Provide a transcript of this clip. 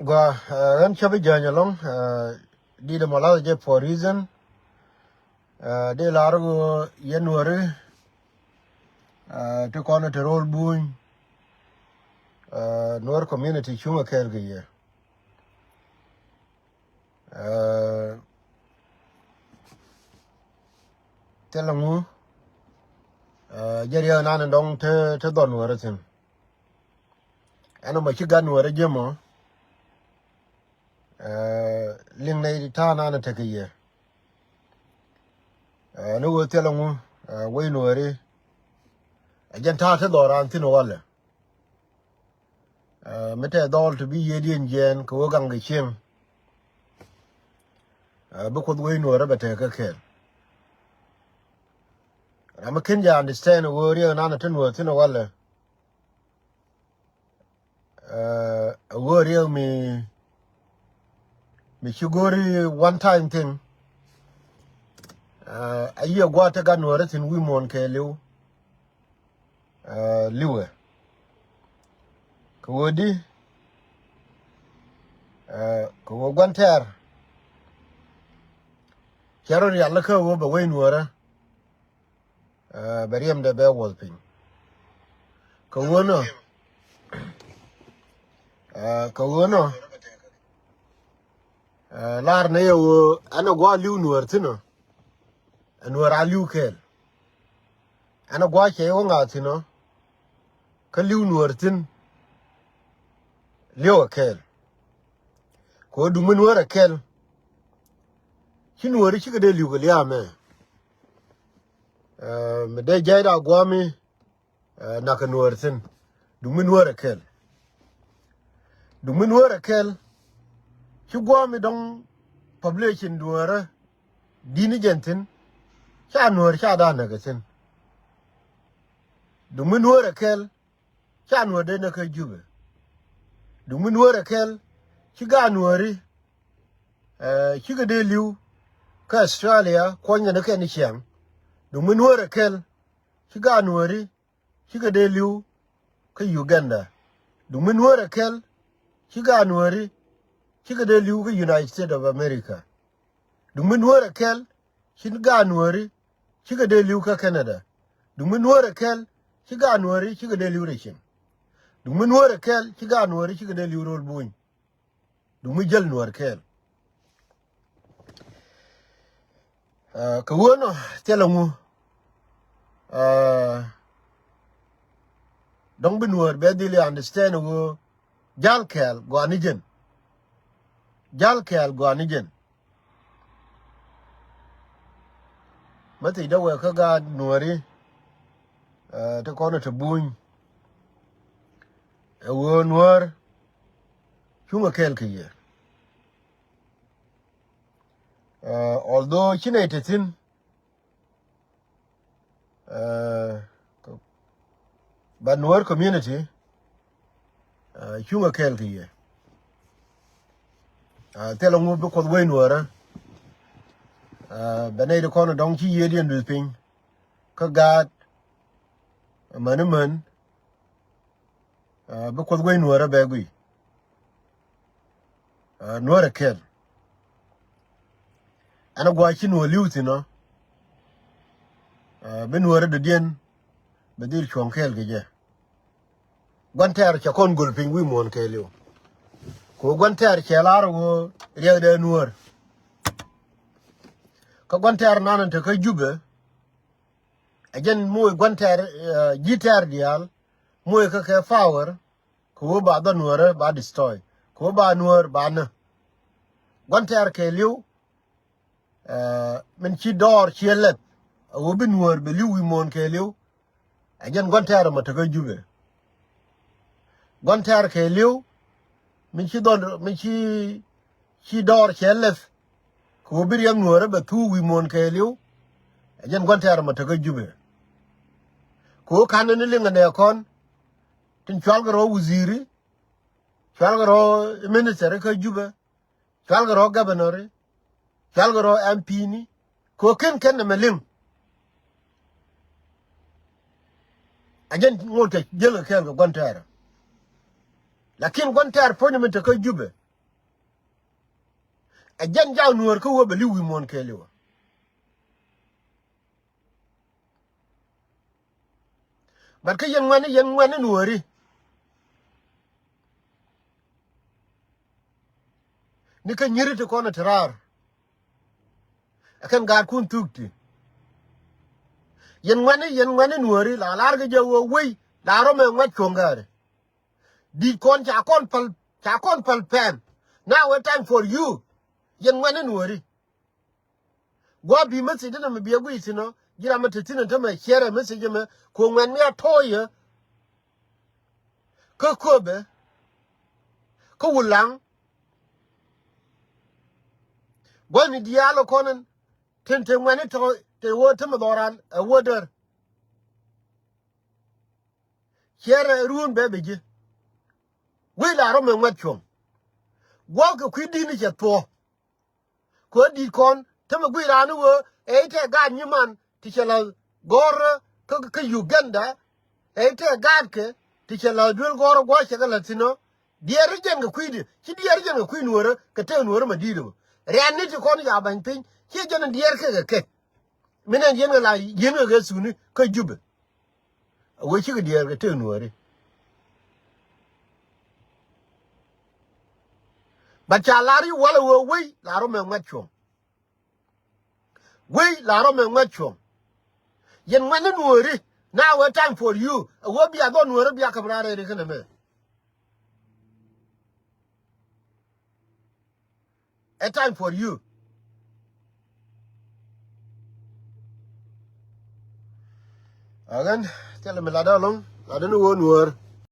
Gwa ran chabi janya long di de mala je for reason de largo yenware to kono to roll buñ Nuer community chunga kerge ye telangu jeriya nan dong te don wara tin ana ma chigan wara jemo ling nei ta nan te ke ye no wo telangu we nuere ajan ta te doran tin wala mete dol to bi yedien jen ko gang ge chem bu ko we nuere ba te ka kel I'm a Kenya understand a word and an words in a walla. A word me sugary one time thing. A year water gun words in women kelu. Liwe. Kawodi. Kawaganter. Charity Alaka over Wayne water. Bariam de bear walping. Kawono. Kawono. Lar na yo ana gwa liu nuer tino. Nuer a liu kel. Ana gwa che yo nga tino. Ka liu nuer tin. Liu a kel. Ko du mun nuer a kel. Chi nuer chi ka de liu ka liya me. Me de jayda gwami naka nuer tin. Du mun nuer a kel. Du mun nuer a kel. Chi gwami dong population nuer dini jentin. Cha nuer cha da naga tin. Du mun nuer a kel. Cha nuer de naka jube. Du mun nuer a kel. Chi ga nueri. Chi ga de liu. Ka Australia kwanya naka ni chiang. Du mun nuer a kel. Chi ga nueri. Chi ga de liu. Ka Uganda. Du mun nuer a kel. Chi ga nueri. Chi ga de liu ka United States of America. Du mun nuer a kel. Chi ga nueri. Chi ga de liu ka Canada. Du mun nuer a kel. Chi ga nueri. Chi ga de liu Rishin. Du mun nuer a kel. Chi ga nueri. Chi ga de liu rol buñ. Du mun jel nuer kel. Ka wono telangu. Don't be nuer bedili understand wo jal kel go anijen. Jal kel go anijen. Mati da we ka ga nueri ta kono ta buñ. Wo nuer chunga kel kiye. Although chine tetin but Nuer community chunga kel kiye. Telangu bu ko we nuera benay de kono dong chi yedien du ping ka gat manuman bu ko we nuera begui nuera kel ana gwa chi no liuti no ben nuera de dien bedil chon kel ge Gwanter cha kon gul ping wi mon kelio. Ko gwanter che laro wo riya de nuer. Ka gwanter nanan te ka jube. Ajen moy gwanter gitar dial moy ka power ko ba da nuer ba destroy. Ko ba nuer ba na. Gwanter kelio men chi dor chi let. Wo bin nuer be liu wi mon kelio. Ajen gwanter ma te ka jube. Gwanter ke liu min chi dor chelef ko bir yang nuore ba tu wi mon ke liu ajen gwanter ma taga jube ko kanene linga ne kon tin chalgaro wuziri chalgaro minister ka jube chalgaro governor chalgaro MP ni ko ken na melim ajen ngote jelo ke gwanter lakin gwantar ponyo menta ko jube a jan jaw Nuer ko wo beli wi mon kelewa bar ka yen wan Nueri ni ka nyiri to kono tarar akan gar kun tukti yen wan Nueri la lar ga jawo wi la ro me wat kongare di kon cha kon pal pen now it's time for you yen wan Nueri go bi message na me bi agui sino gira mata tinan ta me share message me ko ngwan me atoye ko kobe ko wulang go mi dialo konen tente ngwan to te wo te modoran a woder share ruun bebeje we la ro me ngwachom go ko kwidi ni je to ko di kon te me gwi ranu wo e te ga nyman ti chela gor ko Uganda e te ga ke ti chela dul gor go chela sino diere jen ga kwidi ti diere jen ga kwin wora ka te wora madido ren ni ti kon ya ban pin ti jen diere ke minen jen la jen ga suni ka jube wo chi ga diere ga te wora ba cha lari wala wo we la ro me ngwachom we la ro me ngwachom yen wan Nueri now it's time for you wo bi adon Nueri bi akabrare re kana me a time for you again tell me la dalong la no Nuer